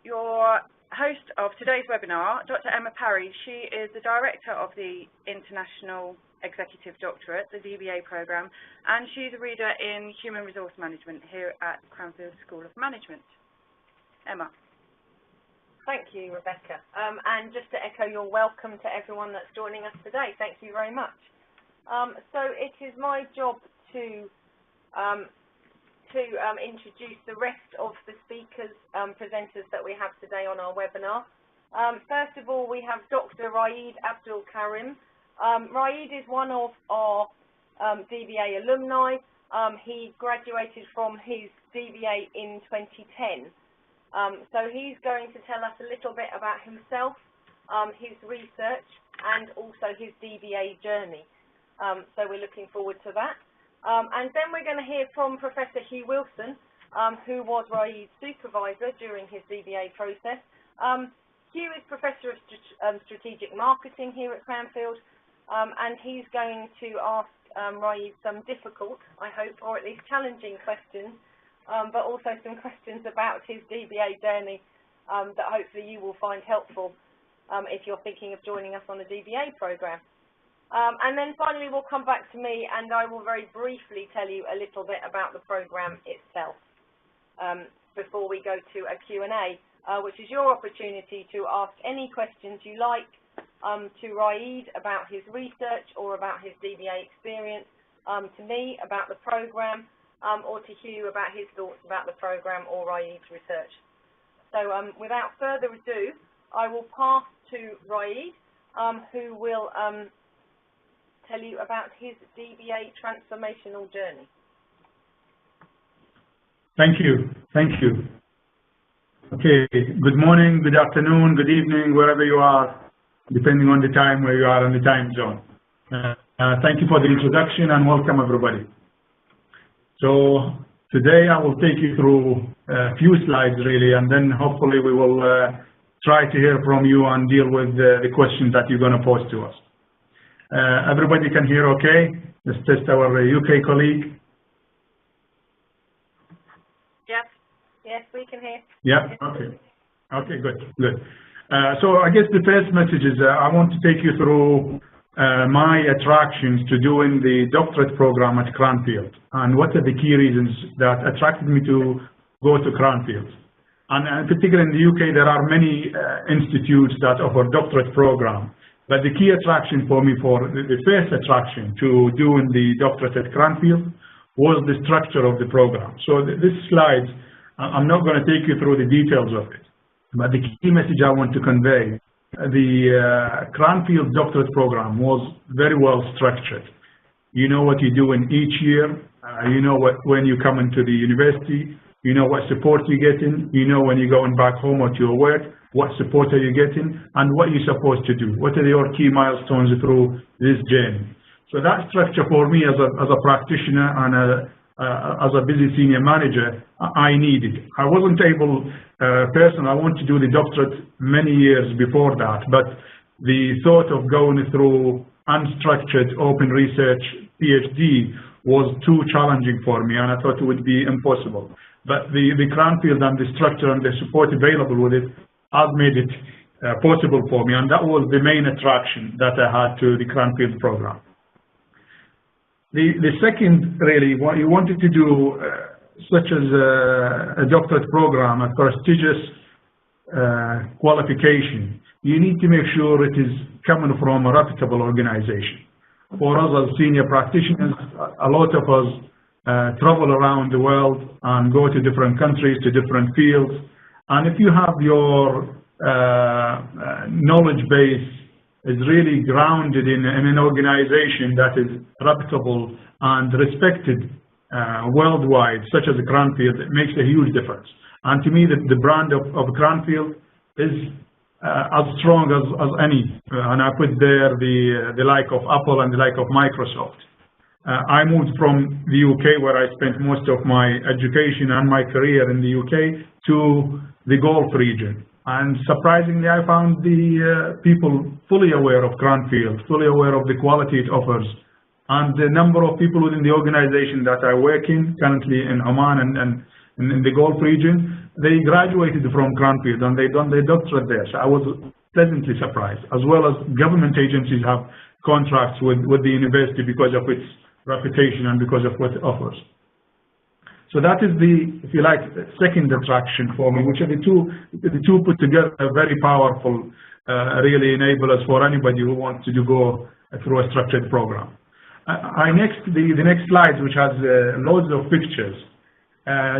Your host of today's webinar, Dr. Emma Parry. She is the Director of the International Executive Doctorate, the DBA program, and she's a reader in Human Resource Management here at Cranfield School of Management. Emma. Thank you, Rebecca. And just to echo your welcome to everyone that's joining us today. Thank you very much. So it is my job to introduce the rest of the speakers, presenters that we have today on our webinar. First of all, we have Dr. Raied Abdul-Karim. Raied is one of our DBA alumni. He graduated from his DBA in 2010. So he's going to tell us a little bit about himself, his research, and also his DBA journey. So we're looking forward to that. And then we're going to hear from Professor Hugh Wilson, who was Raied's supervisor during his DBA process. Hugh is Professor of Strategic Marketing here at Cranfield, and he's going to ask Raied some difficult, I hope, or at least challenging questions, but also some questions about his DBA journey that hopefully you will find helpful if you're thinking of joining us on the DBA program. And then finally we'll come back to me and I will very briefly tell you a little bit about the program itself before we go to a Q&A, which is your opportunity to ask any questions you like to Raied about his research or about his DBA experience, to me about the program, or to Hugh about his thoughts about the program or Raied's research. So without further ado, I will pass to Raied, who will tell you about his DBA transformational journey. Thank you. Thank you. Okay, good morning, good afternoon, good evening, wherever you are, depending on the time where you are in the time zone. Thank you for the introduction and welcome everybody. So today I will take you through a few slides really, and then hopefully we will try to hear from you and deal with the questions that you're going to pose to us. Everybody can hear okay? Let's test our UK colleague. Yes, yes, we can hear. Yeah, okay. Okay, good, good. So I guess the first message is I want to take you through my attractions to doing the doctorate program at Cranfield and what are the key reasons that attracted me to go to Cranfield. And particularly in the UK, there are many institutes that offer doctorate program. But the key attraction for me, the first attraction to doing the doctorate at Cranfield was the structure of the program. So this slide, I'm not going to take you through the details of it, but the key message I want to convey, the Cranfield doctorate program was very well structured. You know what you do in each year, you know when you come into the university, you know what support you're getting, you know when you're going back home or to your work, what support are you getting, and what you're supposed to do. What are your key milestones through this journey? So that structure for me as a practitioner and as a busy senior manager, I needed. I wasn't able, personally, I wanted to do the doctorate many years before that, but the thought of going through unstructured open research PhD was too challenging for me, and I thought it would be impossible. But the Cranfield and the structure and the support available with it has made it possible for me, and that was the main attraction that I had to the Cranfield program. The second, really, what you wanted to do, such as a doctorate program, a prestigious qualification, you need to make sure it is coming from a reputable organization. For us as senior practitioners, a lot of us travel around the world and go to different countries, to different fields. And if you have your knowledge base is really grounded in an organization that is reputable and respected worldwide, such as Cranfield, it makes a huge difference. And to me, the brand of Cranfield is as strong as any. And I put there the like of Apple and the like of Microsoft. I moved from the UK, where I spent most of my education and my career in the UK, to the Gulf region. And surprisingly, I found the people fully aware of Cranfield, fully aware of the quality it offers. And the number of people within the organization that I work in, currently in Oman and in the Gulf region, they graduated from Cranfield and they done their doctorate there. So I was pleasantly surprised, as well as government agencies have contracts with the university because of its reputation and because of what it offers. So that is the, if you like, second attraction for me, which are the two put together, very powerful, really enablers for anybody who wants to go through a structured program. The next slide, which has loads of pictures,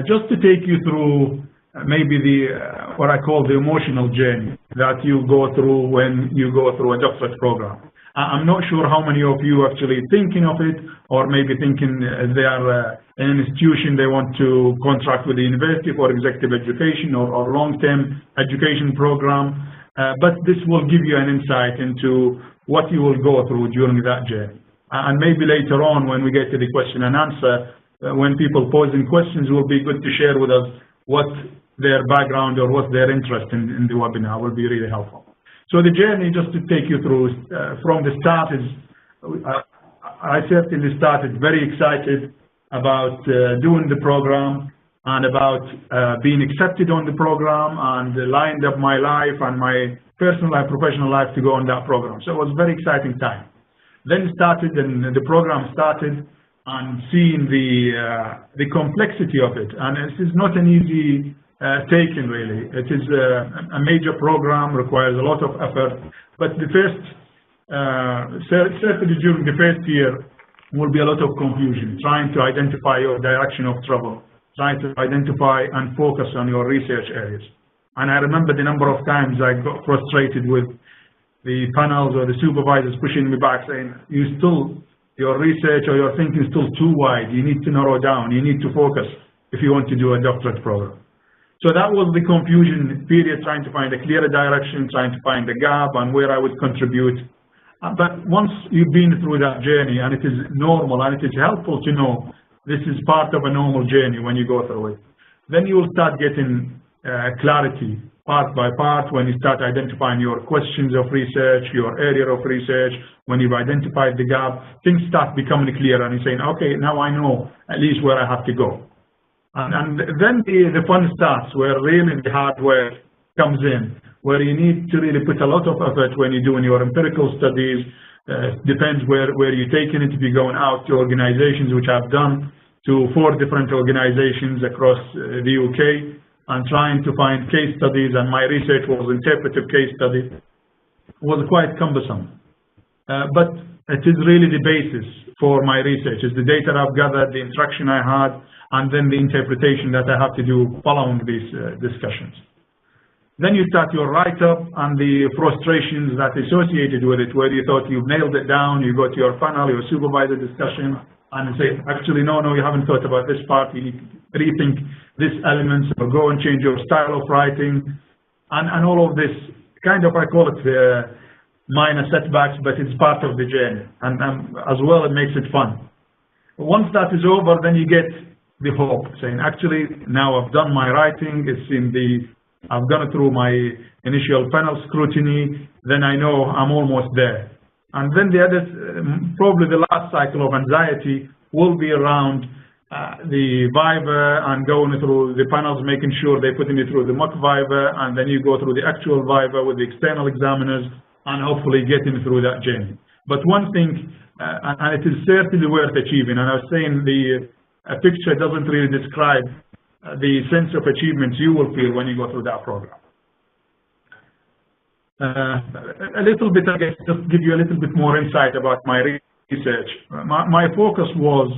just to take you through maybe what I call the emotional journey that you go through when you go through a doctorate program. I'm not sure how many of you actually thinking of it, or maybe thinking they are in an institution, they want to contract with the university for executive education or long-term education program. But this will give you an insight into what you will go through during that journey. And maybe later on, when we get to the question and answer, when people posing questions, it will be good to share with us what their background or what their interest in the webinar will be really helpful. So the journey, just to take you through from the start, is I certainly started very excited about doing the program and about being accepted on the program, and lined up my life and my personal and professional life to go on that program. So it was a very exciting time. Then started, and the program started, and seeing the complexity of it. And this is not an easy taken, really. It is a major program, requires a lot of effort. But the first, certainly during the first year, will be a lot of confusion, trying to identify your direction of travel, trying to identify and focus on your research areas. And I remember the number of times I got frustrated with the panels or the supervisors pushing me back, saying, your research or your thinking is still too wide. You need to narrow down. You need to focus if you want to do a doctorate program. So that was the confusion period, trying to find a clearer direction, trying to find a gap and where I would contribute. But once you've been through that journey, and it is normal and it is helpful to know this is part of a normal journey when you go through it, then you will start getting clarity part by part. When you start identifying your questions of research, your area of research, when you've identified the gap, things start becoming clear and you're saying, okay, now I know at least where I have to go. And then the fun starts, where really the hard work comes in, where you need to really put a lot of effort when you're doing your empirical studies. Depends where you're taking it. If you're going out to organizations, which I've done to 4 different organizations across the UK, and trying to find case studies, and my research was interpretive case study, was quite cumbersome. But it is really the basis for my research. It's the data I've gathered, the interaction I had, and then the interpretation that I have to do following these discussions. Then you start your write-up and the frustrations that associated with it, where you thought you've nailed it down, you go to your panel, your supervisor discussion, and say, actually, no, you haven't thought about this part, you need to rethink these elements, or go and change your style of writing, and all of this, kind of, I call it minor setbacks, but it's part of the journey, and as well, it makes it fun. Once that is over, then you get the hope, saying, actually, now I've done my writing, I've gone through my initial panel scrutiny, then I know I'm almost there. And then the other, probably the last cycle of anxiety will be around the Viva and going through the panels, making sure they're putting you through the mock Viva, and then you go through the actual Viva with the external examiners, and hopefully getting through that journey. But one thing, and it is certainly worth achieving, and I was saying a picture doesn't really describe the sense of achievements you will feel when you go through that program. A little bit, I guess, just give you a little bit more insight about my research. My focus was,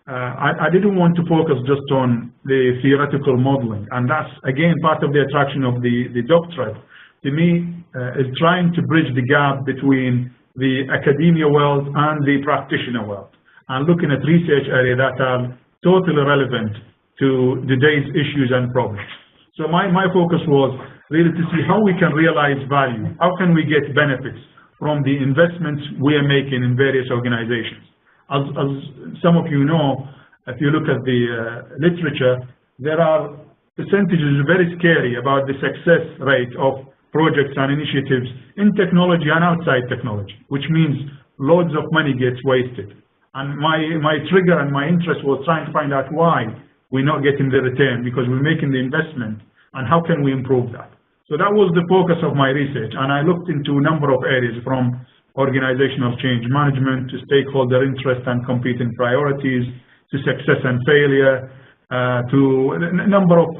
I didn't want to focus just on the theoretical modeling, and that's, again, part of the attraction of the doctorate. To me, is trying to bridge the gap between the academia world and the practitioner world, and looking at research areas that are totally relevant to today's issues and problems. So my focus was really to see how we can realize value. How can we get benefits from the investments we are making in various organizations? As some of you know, if you look at the literature, there are percentages very scary about the success rate of projects and initiatives in technology and outside technology, which means loads of money gets wasted. And my trigger and my interest was trying to find out why we're not getting the return, because we're making the investment, and how can we improve that? So that was the focus of my research, and I looked into a number of areas, from organizational change management to stakeholder interest and competing priorities to success and failure, to a number of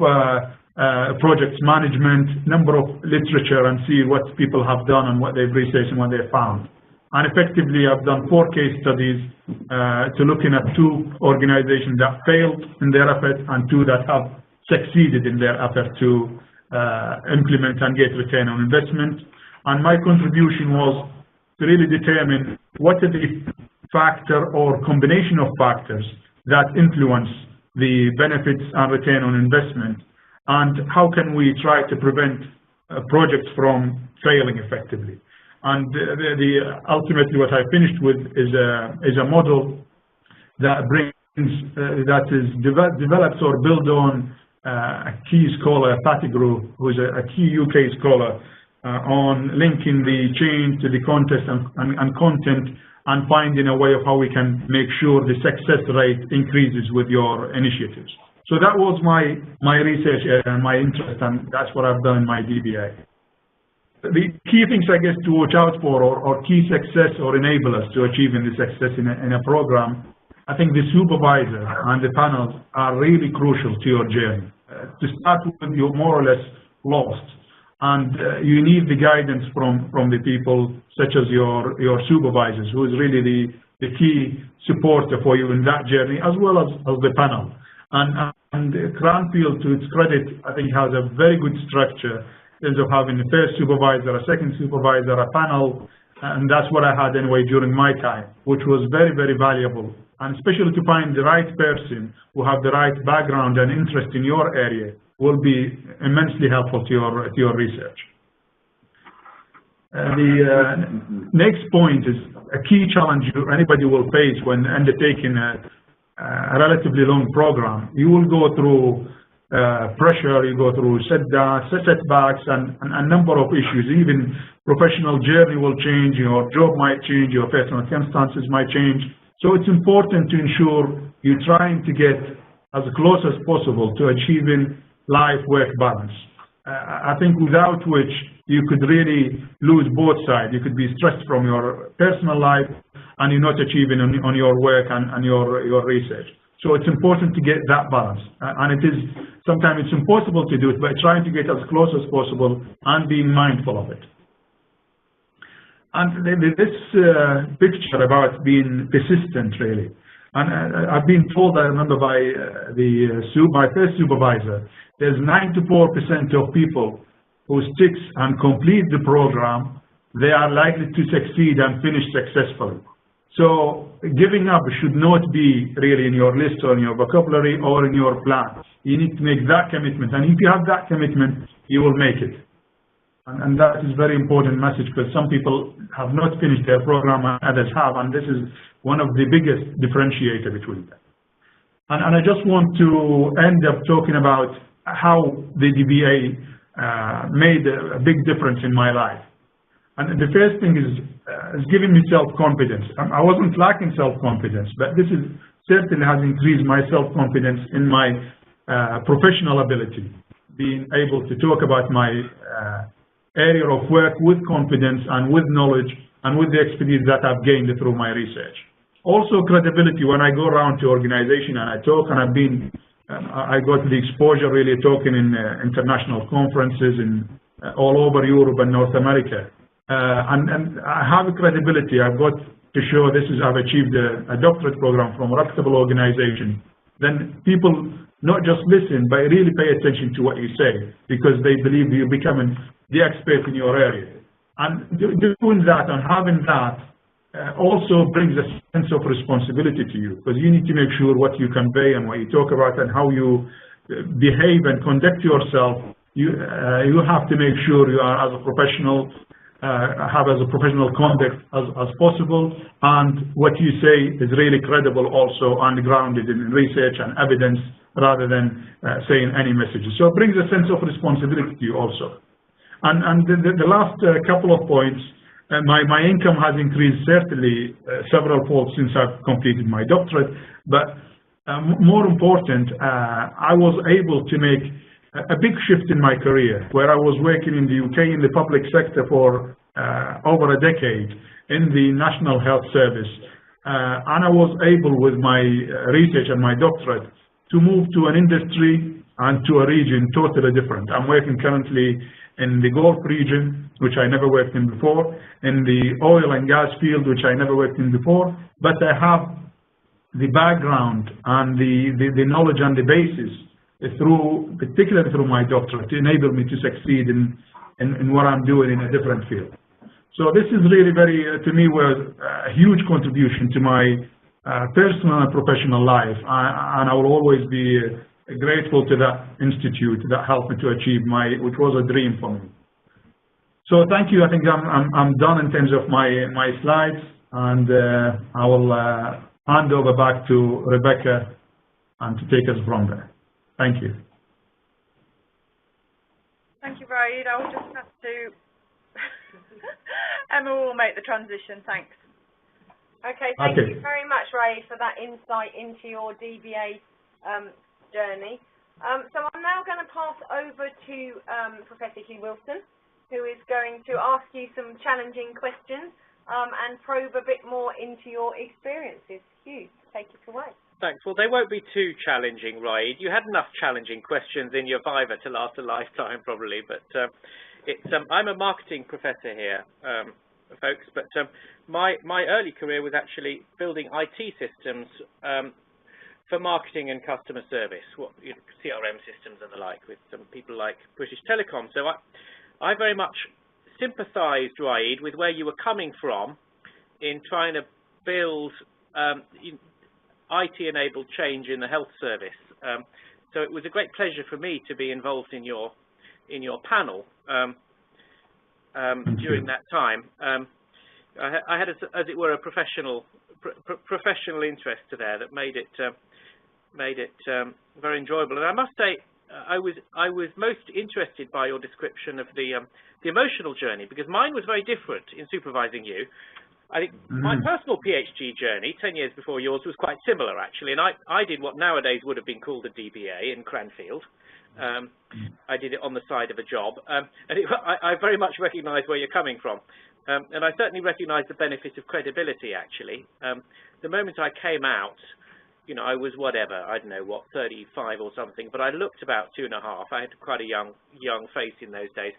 projects management, number of literature, and see what people have done and what they've researched and what they've found. And effectively, I've done 4 case studies to looking at 2 organizations that failed in their effort and 2 that have succeeded in their effort to implement and get return on investment. And my contribution was to really determine what are the factor or combination of factors that influence the benefits and return on investment, and how can we try to prevent projects from failing effectively. And ultimately what I finished with is a model that develops or built on a key scholar, Pettigrew, who is a key UK scholar, on linking the change to the context and content, and finding a way of how we can make sure the success rate increases with your initiatives. So that was my research and my interest, and that's what I've done in my DBA. The key things, I guess, to watch out for, or key success or enablers to achieving the success in a program, I think the supervisor and the panels are really crucial to your journey. To start with, you're more or less lost, and you need the guidance from the people such as your supervisors, who is really the key supporter for you in that journey, as well as the panel. And Cranfield, to its credit, I think has a very good structure in terms of having the first supervisor, a second supervisor, a panel, and that's what I had anyway during my time, which was very, very valuable, and especially to find the right person who have the right background and interest in your area will be immensely helpful to your research. The next point is a key challenge anybody will face when undertaking a relatively long program. You will go through pressure, you go through setbacks, and a number of issues. Even professional journey will change, your job might change, your personal circumstances might change. So it's important to ensure you're trying to get as close as possible to achieving life-work balance. I think without which you could really lose both sides. You could be stressed from your personal life, and you're not achieving on your work and your research. So it's important to get that balance, and sometimes it's impossible to do it, but trying to get as close as possible and being mindful of it. And this picture about being persistent, really. And I've been told, I remember by my first supervisor, there's 94% of people who sticks and complete the program, they are likely to succeed and finish successfully. So giving up should not be really in your list or in your vocabulary or in your plan. You need to make that commitment, and if you have that commitment, you will make it. And that is a very important message, because some people have not finished their program and others have, and this is one of the biggest differentiator between them. And I just want to end up talking about how the DBA made a big difference in my life. And the first thing is giving me self-confidence. I wasn't lacking self-confidence, but this certainly has increased my self-confidence in my professional ability, being able to talk about my area of work with confidence and with knowledge and with the expertise that I've gained through my research. Also credibility when I go around to organization and I talk, and I got the exposure really talking in international conferences in all over Europe and North America. And I have a credibility. I've got to show I've achieved a doctorate program from a reputable organization. Then people not just listen, but really pay attention to what you say, because they believe you're becoming the expert in your area. And doing that and having that also brings a sense of responsibility to you, because you need to make sure what you convey and what you talk about and how you behave and conduct yourself. You have to make sure you are as a professional, have as a professional conduct as possible, and what you say is really credible also and grounded in research and evidence, rather than saying any messages. So it brings a sense of responsibility to you also. And the last couple of points, my income has increased certainly several fold since I've completed my doctorate, but more important, I was able to make a big shift in my career, where I was working in the UK in the public sector for over a decade in the National Health Service. And I was able, with my research and my doctorate, to move to an industry and to a region totally different. I'm working currently in the Gulf region, which I never worked in before, in the oil and gas field, which I never worked in before, but I have the background and the knowledge and the basis particularly through my doctorate, to enable me to succeed in what I'm doing in a different field. So this is really very, to me, was a huge contribution to my personal and professional life, and I will always be grateful to that institute that helped me to achieve which was a dream for me. So thank you. I think I'm done in terms of my slides, and I will hand over back to Rebecca and to take us from there. Thank you. Thank you, Raied. I will just have to. Emma will make the transition. Thanks. Okay, thank you very much, Raied, for that insight into your DBA journey. So I'm now going to pass over to Professor Hugh Wilson, who is going to ask you some challenging questions and probe a bit more into your experiences. Hugh, take it away. Thanks. Well, they won't be too challenging, Raied. You had enough challenging questions in your Viva to last a lifetime, probably. But I'm a marketing professor here, folks. But my early career was actually building IT systems for marketing and customer service, CRM systems and the like, with some people like British Telecom. So I very much sympathised, Raied, with where you were coming from in trying to build IT-enabled change in the health service. So it was a great pleasure for me to be involved in your panel during that time. I had, as it were, a professional interest there that made it very enjoyable. And I must say, I was most interested by your description of the emotional journey, because mine was very different in supervising you. I think my personal PhD journey, 10 years before yours, was quite similar, actually. And I did what nowadays would have been called a DBA in Cranfield. I did it on the side of a job. I very much recognise where you're coming from. And I certainly recognise the benefit of credibility, actually. The moment I came out, I was whatever, I don't know what, 35 or something, but I looked about 2.5. I had quite a young face in those days.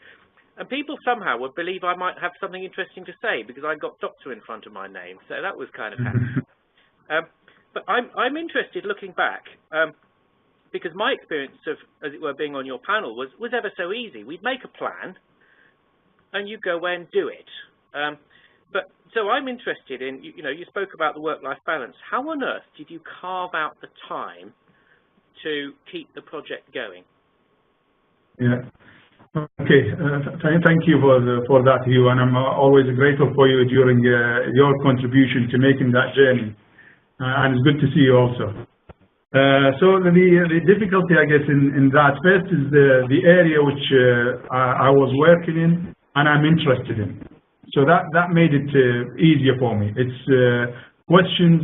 And people somehow would believe I might have something interesting to say because I got doctor in front of my name. So that was kind of handy. But I'm interested, looking back, because my experience of, as it were, being on your panel was ever so easy. We'd make a plan, and you go away and do it. So I'm interested in, you spoke about the work-life balance. How on earth did you carve out the time to keep the project going? Yeah. Okay, thank you for that, Hugh, and I'm always grateful for you during your contribution to making that journey, and it's good to see you also. So the difficulty, I guess, in that first is the area which I was working in and I'm interested in. So that made it easier for me. It's questions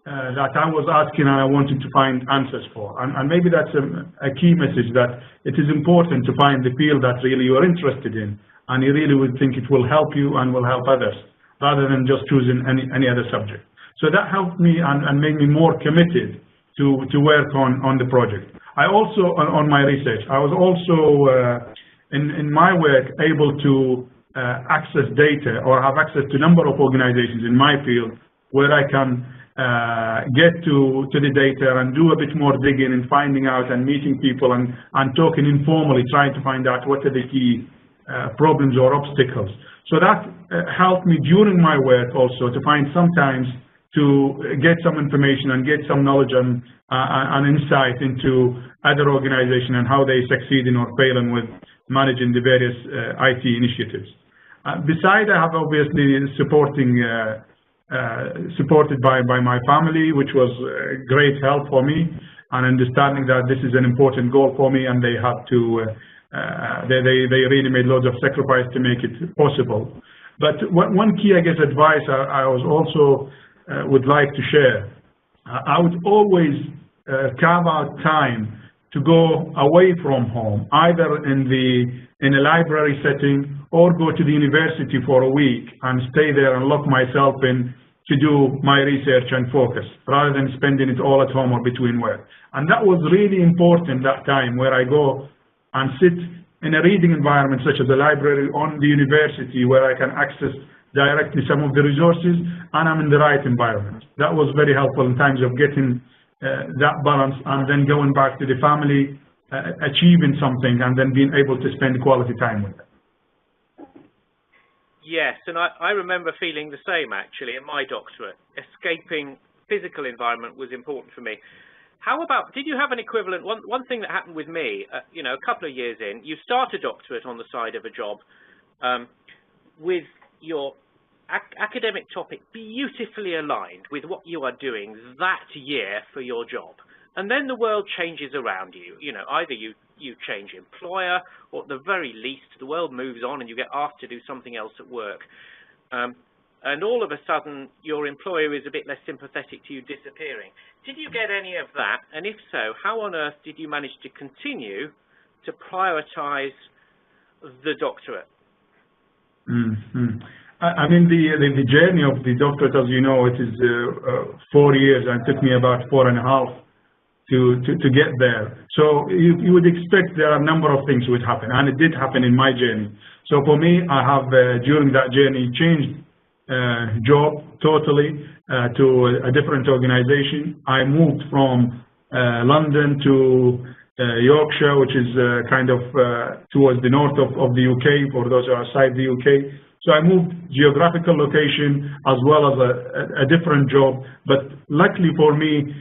that I was asking and I wanted to find answers for. And maybe that's a key message, that it is important to find the field that really you are interested in and you really would think it will help you and will help others, rather than just choosing any other subject. So that helped me and made me more committed to work on the project. I also, on my research, I was also in my work able to access data or have access to a number of organizations in my field where I can get to the data and do a bit more digging and finding out and meeting people and talking informally, trying to find out what are the key problems or obstacles. So that helped me during my work also to find sometimes to get some information and get some knowledge and insight into other organizations and how they succeeding or failing with managing the various IT initiatives. Besides, I have obviously supported by my family, which was a great help for me, and understanding that this is an important goal for me, and they have to, they really made loads of sacrifice to make it possible. But one key, I guess, advice I was also would like to share, I would always carve out time to go away from home, either in a library setting or go to the university for a week and stay there and lock myself in to do my research and focus, rather than spending it all at home or between work. And that was really important that time, where I go and sit in a reading environment such as a library on the university, where I can access directly some of the resources, and I'm in the right environment. That was very helpful in terms of getting that balance, and then going back to the family, achieving something, and then being able to spend quality time with them. Yes, and I remember feeling the same, actually, in my doctorate. Escaping physical environment was important for me. How about, did you have an equivalent? One thing that happened with me, you know, a couple of years in, you start a doctorate on the side of a job with your academic topic beautifully aligned with what you are doing that year for your job. And then the world changes around you. You know, either you change employer, or at the very least, the world moves on and you get asked to do something else at work. And all of a sudden, your employer is a bit less sympathetic to you disappearing. Did you get any of that? And if so, how on earth did you manage to continue to prioritize the doctorate? Mm-hmm. I mean, the journey of the doctorate, as you know, it is 4 years, and it took me about 4.5 to get there. So you would expect there are a number of things would happen, and it did happen in my journey. So for me, I have during that journey changed job totally to a different organization. I moved from London to Yorkshire, which is kind of towards the north of the UK, for those who are outside the UK. So I moved geographical location as well as a different job. But luckily for me,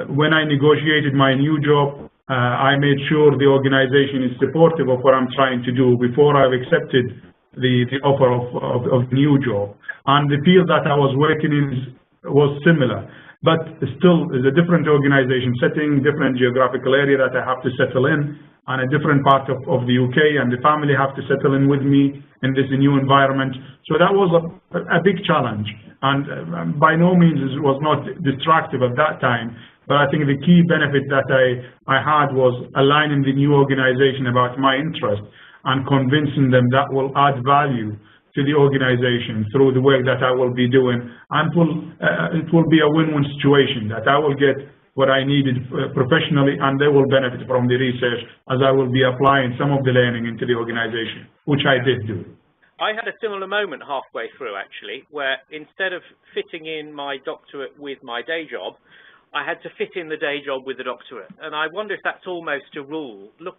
when I negotiated my new job, I made sure the organization is supportive of what I'm trying to do before I've accepted the offer of the new job. And the field that I was working in was similar, but still is a different organization setting, different geographical area that I have to settle in, and a different part of the UK, and the family have to settle in with me in this new environment. So that was a big challenge, and by no means it was not destructive at that time. But I think the key benefit that I had was aligning the new organization about my interest and convincing them that will add value to the organization through the work that I will be doing, and it will be a win-win situation, that I will get what I needed professionally, and they will benefit from the research as I will be applying some of the learning into the organization, which I did do. I had a similar moment halfway through, actually, where instead of fitting in my doctorate with my day job, I had to fit in the day job with the doctorate. And I wonder if that's almost a rule. Look,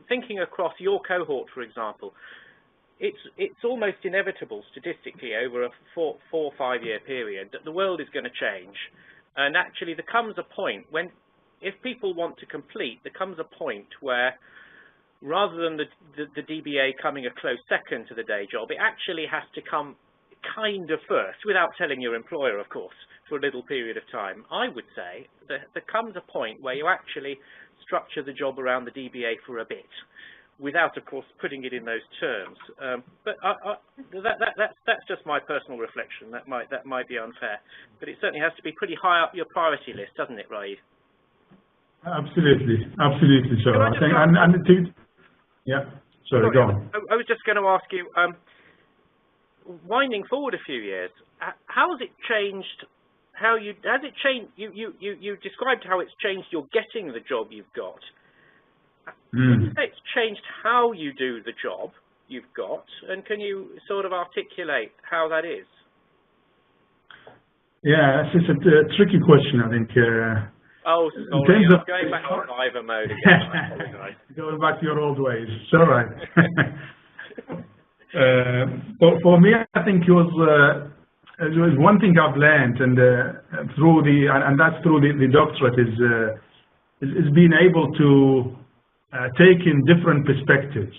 thinking across your cohort, for example, it's almost inevitable statistically over a 4 or 5 year period that the world is going to change. And actually there comes a point when, if people want to complete, there comes a point where rather than the DBA coming a close second to the day job, it actually has to come kind of first, without telling your employer, of course, for a little period of time. I would say that there comes a point where you actually structure the job around the DBA for a bit, without, of course, putting it in those terms. But that's just my personal reflection. That might be unfair, but it certainly has to be pretty high up your priority list, doesn't it, Raied? Absolutely, absolutely. So I think, yeah. Sorry, go on. I was just going to ask you, winding forward a few years, how has it changed? Has it changed? You described how it's changed. You're getting the job you've got. Would you say it's changed how you do the job you've got, and can you sort of articulate how that is? Yeah, it's a tricky question, I think. Oh, sorry, I'm going back to driver mode again. I apologize. Going back to your old ways. It's all right. For me, I think it was one thing I've learned, and that's through the doctorate, is being able to take in different perspectives,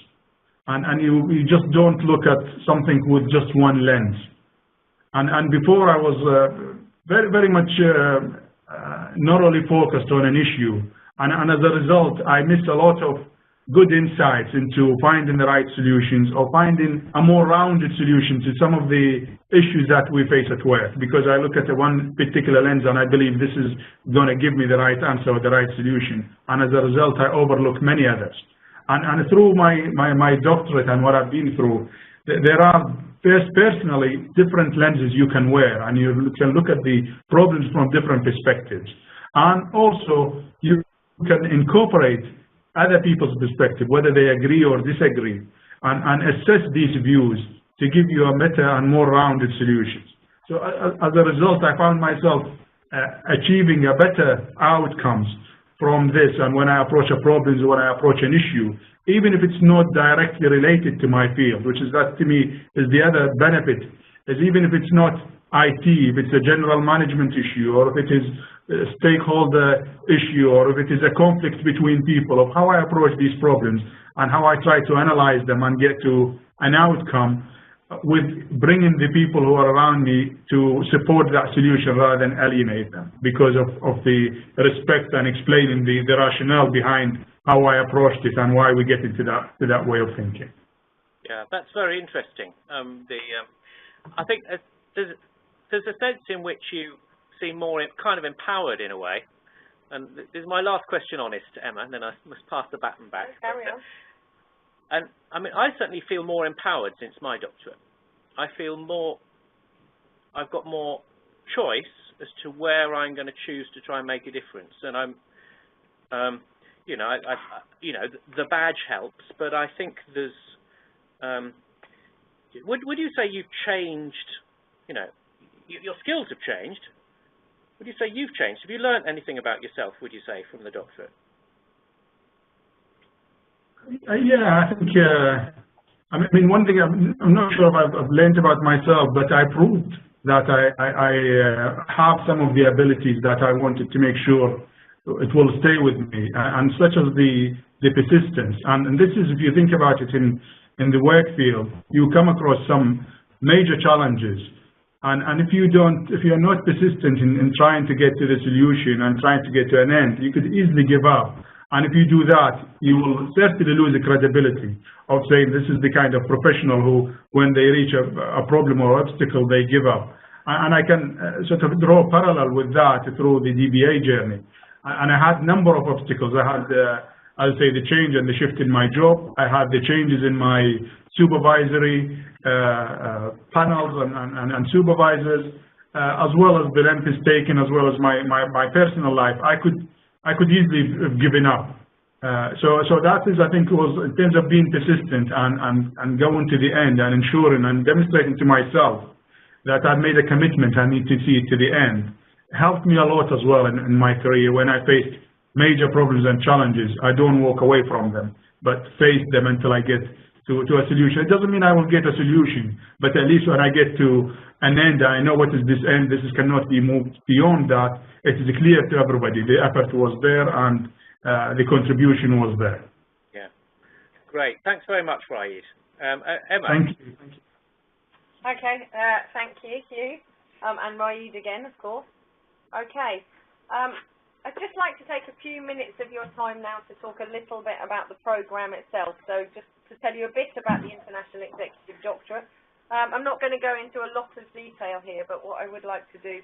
and you just don't look at something with just one lens. And before I was very much narrowly focused on an issue, and as a result, I missed a lot of good insights into finding the right solutions or finding a more rounded solution to some of the issues that we face at work, because I look at one particular lens and I believe this is going to give me the right answer or the right solution, and as a result I overlook many others. And through my doctorate and what I've been through, there are personally different lenses you can wear, and you can look at the problems from different perspectives, and also you can incorporate other people's perspective, whether they agree or disagree, and assess these views to give you a better and more rounded solutions. So as a result, I found myself achieving a better outcomes from this, and when I approach a problem, when I approach an issue, even if it's not directly related to my field, which is that to me is the other benefit, is even if it's not IT, if it's a general management issue, or if it is a stakeholder issue, or if it is a conflict between people, of how I approach these problems and how I try to analyze them and get to an outcome with bringing the people who are around me to support that solution rather than alienate them, because of the respect and explaining the rationale behind how I approached it and why we get into that way of thinking. Yeah, that's very interesting. I think there's a sense in which you seem more kind of empowered in a way. And this is my last question on it, Emma, and then I must pass the baton back. Carry on. And I mean, I certainly feel more empowered since my doctorate. I feel I've got more choice as to where I'm going to choose to try and make a difference. And I'm, you know, the badge helps, but I think there's, would you say you've changed, you know, your skills have changed? Would you say you've changed? Have you learned anything about yourself, would you say, from the doctorate? Yeah, I think, I mean, one thing I'm not sure if I've learned about myself, but I proved that I have some of the abilities that I wanted to make sure it will stay with me, and such as the persistence. And this is, if you think about it in the work field, you come across some major challenges. And if you're not persistent in trying to get to the solution and trying to get to an end, you could easily give up. And if you do that, you will certainly lose the credibility of saying this is the kind of professional who, when they reach a problem or obstacle, they give up. And I can sort of draw a parallel with that through the DBA journey. And I had a number of obstacles. I had, I'll say, the change and the shift in my job. I had the changes in my supervisory panels and supervisors, as well as the length is taken, as well as my personal life. I could easily have given up. So that is, I think, was in terms of being persistent and going to the end and ensuring and demonstrating to myself that I made a commitment, I need to see it to the end, helped me a lot as well in my career. When I faced major problems and challenges, I don't walk away from them, but face them until I get to a solution. It doesn't mean I will get a solution, but at least when I get to an end, I know what is this end. This cannot be moved beyond that. It is clear to everybody. The effort was there and the contribution was there. Yeah, great. Thanks very much, Raied. Emma. Thank you. Thank you. Okay, thank you, Hugh, and Raied again, of course. Okay, I'd just like to take a few minutes of your time now to talk a little bit about the program itself. So just to tell you a bit about the International Executive Doctorate. I'm not going to go into a lot of detail here, but what I would like to do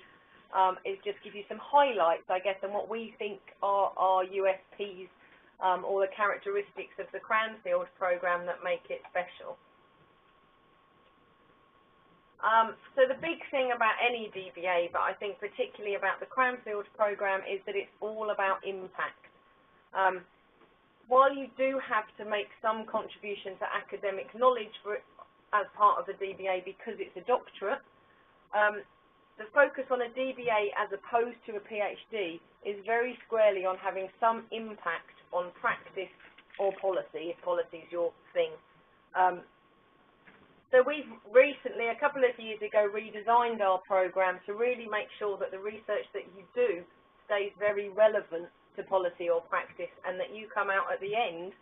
is just give you some highlights, I guess, on what we think are our USPs, or the characteristics of the Cranfield program that make it special. So the big thing about any DBA, but I think particularly about the Cranfield program, is that it's all about impact. While you do have to make some contribution to academic knowledge as part of the DBA because it's a doctorate, the focus on a DBA as opposed to a PhD is very squarely on having some impact on practice or policy, if policy is your thing. So we've recently, a couple of years ago, redesigned our program to really make sure that the research that you do stays very relevant to policy or practice, and that you come out at the end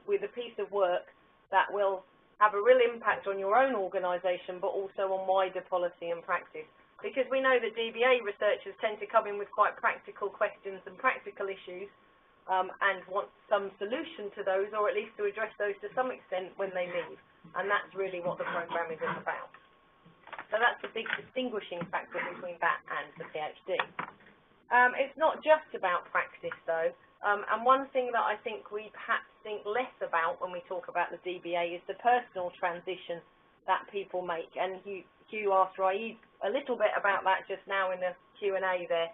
with a piece of work that will have a real impact on your own organisation, but also on wider policy and practice. Because we know that DBA researchers tend to come in with quite practical questions and practical issues, and want some solution to those, or at least to address those to some extent when they leave. And that's really what the program is all about. So that's the big distinguishing factor between that and the PhD. It's not just about practice, though. And one thing that I think we perhaps think less about when we talk about the DBA is the personal transition that people make. And Hugh asked Raied a little bit about that just now in the Q&A there.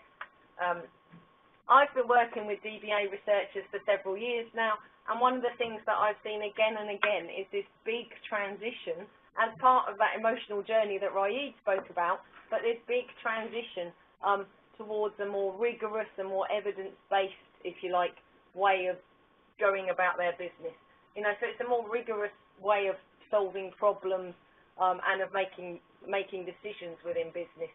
I've been working with DBA researchers for several years now, and one of the things that I've seen again and again is this big transition as part of that emotional journey that Raied spoke about, but this big transition towards a more rigorous and more evidence-based, if you like, way of going about their business. You know, so it's a more rigorous way of solving problems and of making decisions within business.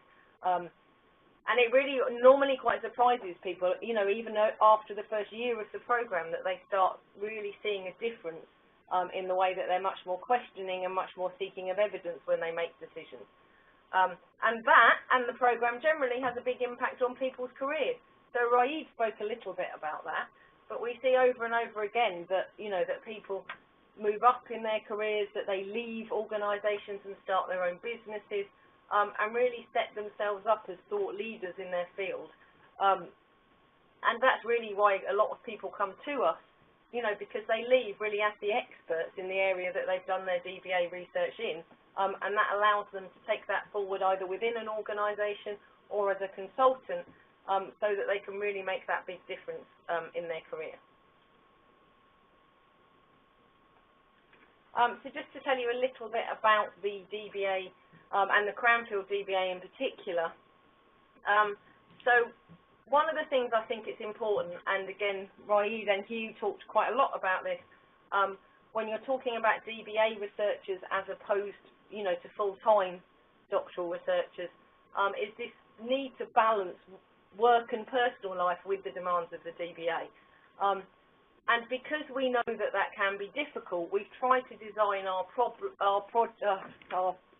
And it really normally quite surprises people, you know, even after the first year of the program, that they start really seeing a difference in the way that they're much more questioning and much more seeking of evidence when they make decisions. And that, and the program generally, has a big impact on people's careers. So Raied spoke a little bit about that, but we see over and over again that, you know, that people move up in their careers, that they leave organisations and start their own businesses, and really set themselves up as thought leaders in their field. And that's really why a lot of people come to us, you know, because they leave really as the experts in the area that they've done their DBA research in, and that allows them to take that forward either within an organisation or as a consultant, so that they can really make that big difference in their career. So just to tell you a little bit about the DBA and the Cranfield DBA in particular. So one of the things I think it's important, and again, Raied and Hugh talked quite a lot about this, when you're talking about DBA researchers as opposed, you know, to full-time doctoral researchers, is this need to balance work and personal life with the demands of the DBA. And because we know that that can be difficult, we've tried to design our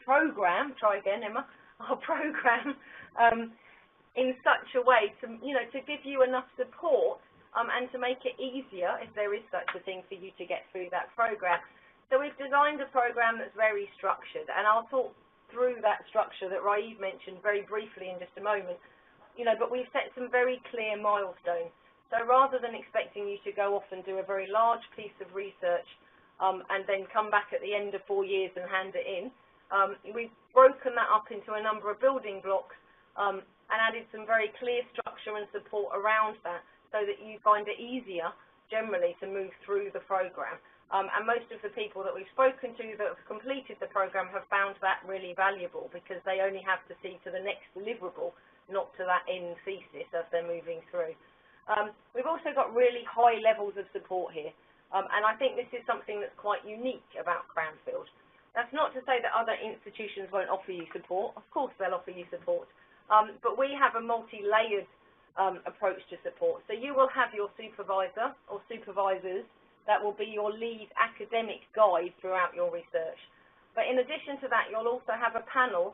program, try again, Emma, our program in such a way to, you know, to give you enough support and to make it easier, if there is such a thing, for you to get through that program. So we've designed a program that's very structured, and I'll talk through that structure that Raied mentioned very briefly in just a moment. You know, but we've set some very clear milestones. So rather than expecting you to go off and do a very large piece of research and then come back at the end of 4 years and hand it in, we've broken that up into a number of building blocks and added some very clear structure and support around that so that you find it easier generally to move through the program. And most of the people that we've spoken to that have completed the program have found that really valuable, because they only have to see to the next deliverable, not to that end thesis as they're moving through. We've also got really high levels of support here, and I think this is something that's quite unique about Cranfield. That's not to say that other institutions won't offer you support. Of course they'll offer you support, but we have a multi-layered approach to support. So you will have your supervisor or supervisors that will be your lead academic guide throughout your research. But in addition to that, you'll also have a panel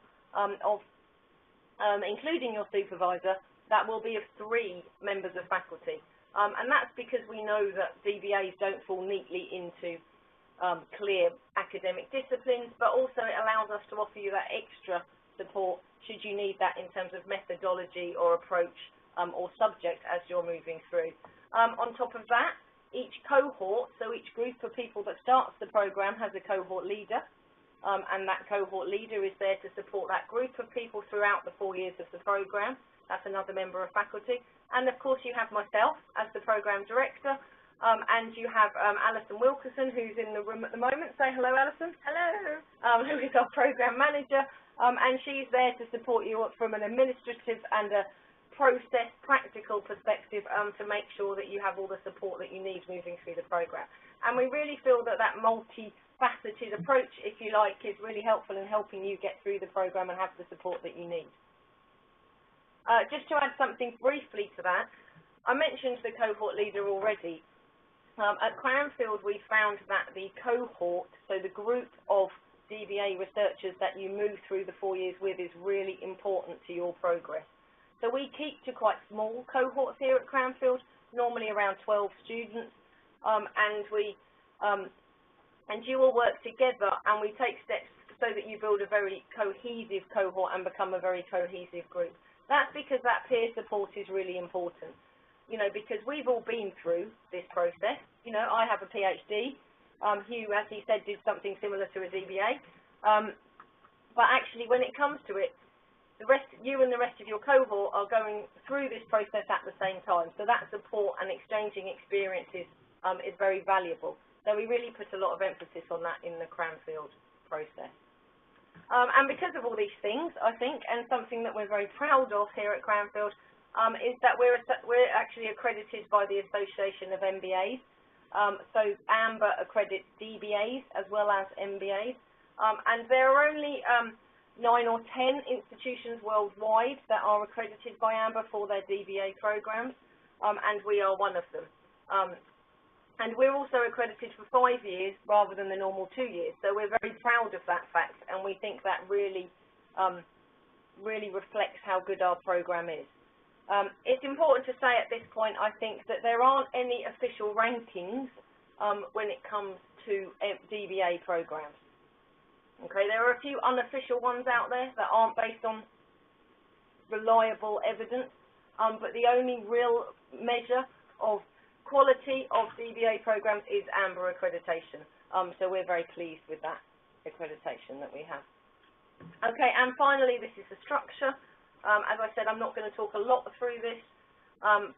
including your supervisor, that will be of 3 members of faculty. And that's because we know that DBAs don't fall neatly into clear academic disciplines, but also it allows us to offer you that extra support should you need that in terms of methodology or approach or subject as you're moving through. On top of that, each cohort, so each group of people that starts the program, has a cohort leader, and that cohort leader is there to support that group of people throughout the 4 years of the program. That's another member of faculty. And of course you have myself as the program director, and you have Alison Wilkerson, who's in the room at the moment. Say hello, Alison. Hello. Who is our program manager, and she's there to support you from an administrative and a process, practical perspective to make sure that you have all the support that you need moving through the program. And we really feel that that multifaceted approach, if you like, is really helpful in helping you get through the program and have the support that you need. Just to add something briefly to that, I mentioned the cohort leader already. At Cranfield, we found that the cohort, so the group of DBA researchers that you move through the 4 years with, is really important to your progress. So we keep to quite small cohorts here at Cranfield, normally around 12 students, and you all work together, and we take steps so that you build a very cohesive cohort and become a very cohesive group. That's because that peer support is really important, you know, because we've all been through this process. You know, I have a PhD. Hugh, as he said, did something similar to a DBA. But actually, when it comes to it, you and the rest of your cohort are going through this process at the same time. So that support and exchanging experiences is very valuable. So we really put a lot of emphasis on that in the Cranfield process. And because of all these things, I think, and something that we're very proud of here at Cranfield, is that we're actually accredited by the Association of MBAs. So AMBER accredits DBAs as well as MBAs. And there are only 9 or 10 institutions worldwide that are accredited by AMBER for their DBA programs, and we are one of them. And we're also accredited for 5 years rather than the normal 2 years. So we're very proud of that fact, and we think that really reflects how good our program is. It's important to say at this point, I think, that there aren't any official rankings when it comes to DBA programs. Okay, there are a few unofficial ones out there that aren't based on reliable evidence, but the only real measure of quality of DBA programs is AMBER accreditation. So we're very pleased with that accreditation that we have. Okay, and finally, this is the structure. As I said, I'm not going to talk a lot through this,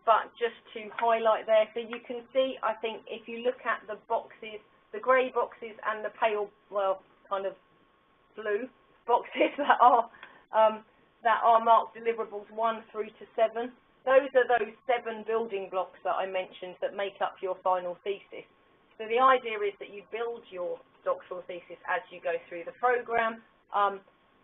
but just to highlight there, so you can see, I think, if you look at the boxes, the grey boxes and the pale, well, kind of blue boxes that are marked deliverables 1 through to 7. Those are those 7 building blocks that I mentioned that make up your final thesis. So the idea is that you build your doctoral thesis as you go through the program.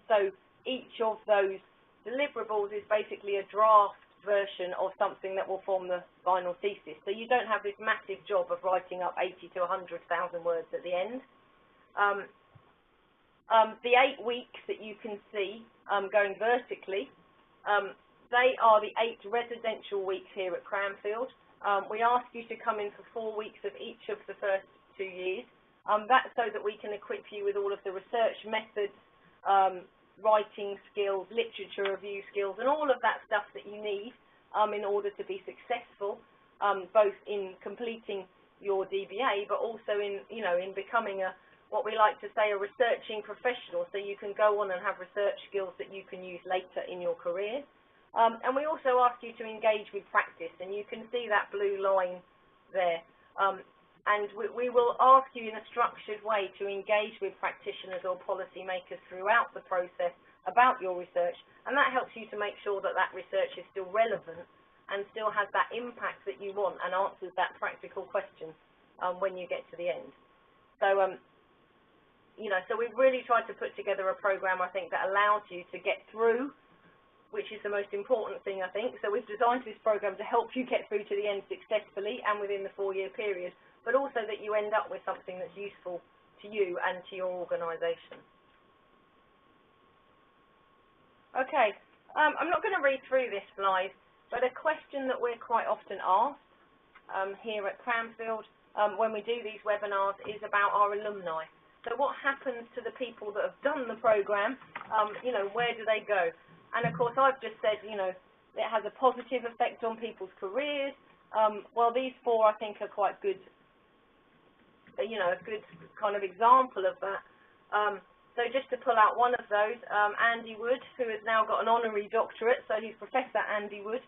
So each of those deliverables is basically a draft version of something that will form the final thesis. So you don't have this massive job of writing up 80 to 100,000 words at the end. The 8 weeks that you can see going vertically, they are the 8 residential weeks here at Cranfield. We ask you to come in for 4 weeks of each of the first 2 years. That's so that we can equip you with all of the research methods, writing skills, literature review skills, and all of that stuff that you need in order to be successful, both in completing your DBA, but also in, you know, in becoming what we like to say, a researching professional, so you can go on and have research skills that you can use later in your career. And we also ask you to engage with practice, and you can see that blue line there. And we will ask you in a structured way to engage with practitioners or policymakers throughout the process about your research, and that helps you to make sure that that research is still relevant and still has that impact that you want and answers that practical question when you get to the end. So, you know, so we've really tried to put together a program, I think, that allows you to get through, which is the most important thing, I think. So we've designed this program to help you get through to the end successfully and within the 4-year period, but also that you end up with something that's useful to you and to your organisation. Okay, I'm not going to read through this slide, but a question that we're quite often asked here at Cranfield when we do these webinars is about our alumni. So what happens to the people that have done the program? You know, where do they go? And of course, I've just said, you know, it has a positive effect on people's careers. Well, these 4, I think, are quite good, you know, a good kind of example of that. So just to pull out one of those, Andy Wood, who has now got an honorary doctorate, so he's Professor Andy Wood.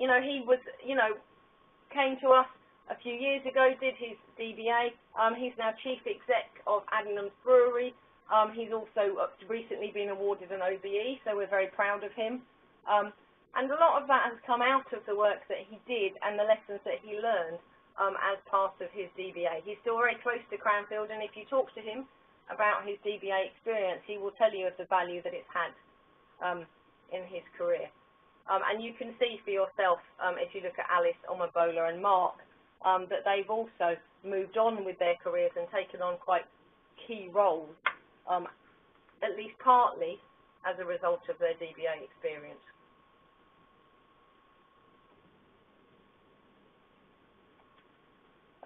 You know, he was, you know, came to us a few years ago, did his DBA. He's now Chief Exec of Alumnus Brewery. He's also recently been awarded an OBE, so we're very proud of him. And a lot of that has come out of the work that he did and the lessons that he learned as part of his DBA. He's still very close to Cranfield, and if you talk to him about his DBA experience, he will tell you of the value that it's had in his career. And you can see for yourself, if you look at Alice, Omabola and Mark, that they've also moved on with their careers and taken on quite key roles, at least partly as a result of their DBA experience.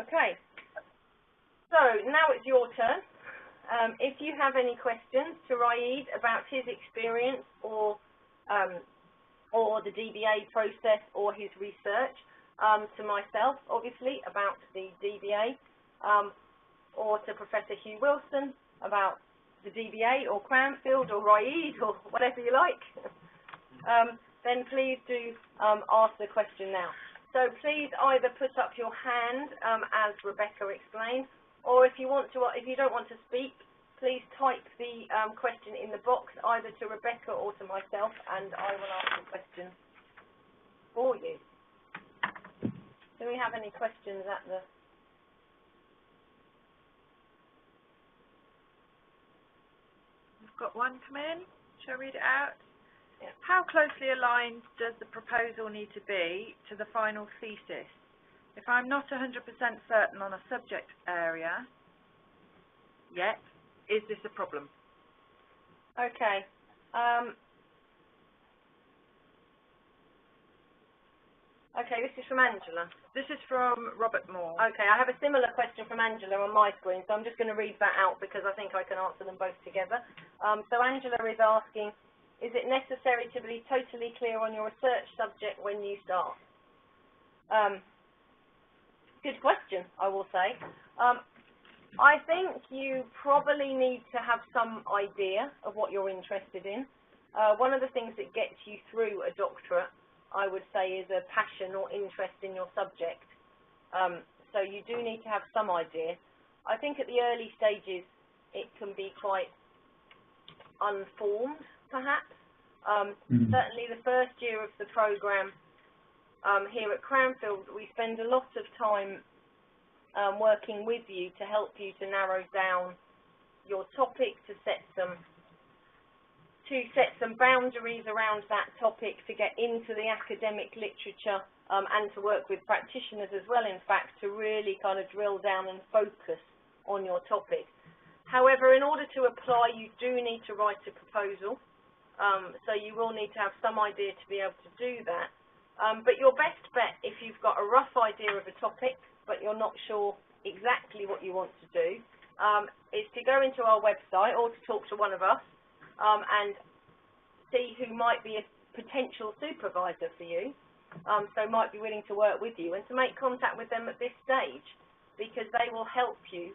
Okay. So now it's your turn. If you have any questions to Raied about his experience or the DBA process or his research, to myself, obviously, about the DBA, or to Professor Hugh Wilson about the DBA or Cranfield or Raied or whatever you like, then please do ask the question now. So please either put up your hand, as Rebecca explained, or if you don't want to speak, please type the question in the box either to Rebecca or to myself, and I will ask the question for you. Do we have any questions at the... We've got one come in. Shall I read it out? Yeah. How closely aligned does the proposal need to be to the final thesis? If I'm not 100% certain on a subject area yet, is this a problem? Okay. Okay, this is from Angela. This is from Robert Moore. Okay, I have a similar question from Angela on my screen, so I'm just going to read that out because I think I can answer them both together. So Angela is asking, is it necessary to be totally clear on your research subject when you start? Good question, I will say. I think you probably need to have some idea of what you're interested in. One of the things that gets you through a doctorate, I would say, is a passion or interest in your subject. So you do need to have some idea. I think at the early stages it can be quite unformed, perhaps. Certainly the first year of the programme here at Cranfield, we spend a lot of time working with you to help you to narrow down your topic, to set some boundaries around that topic, to get into the academic literature, and to work with practitioners as well, in fact, to really kind of drill down and focus on your topic. However, in order to apply, you do need to write a proposal, so you will need to have some idea to be able to do that. But your best bet, if you've got a rough idea of a topic, but you're not sure exactly what you want to do, is to go into our website or to talk to one of us and see who might be a potential supervisor for you, so might be willing to work with you, and to make contact with them at this stage, because they will help you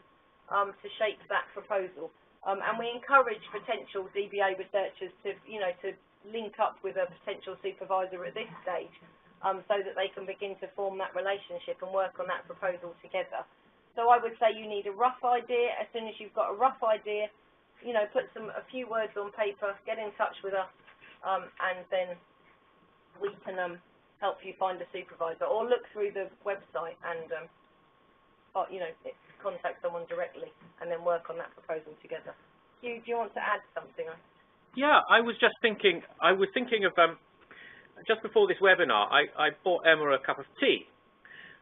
to shape that proposal. And we encourage potential DBA researchers to, to link up with a potential supervisor at this stage, so that they can begin to form that relationship and work on that proposal together. So I would say you need a rough idea. As soon as you've got a rough idea, put a few words on paper, get in touch with us, and then we can help you find a supervisor, or look through the website and contact someone directly, and then work on that proposal together. Hugh, do you want to add something? Yeah, I was thinking of just before this webinar, I bought Emma a cup of tea,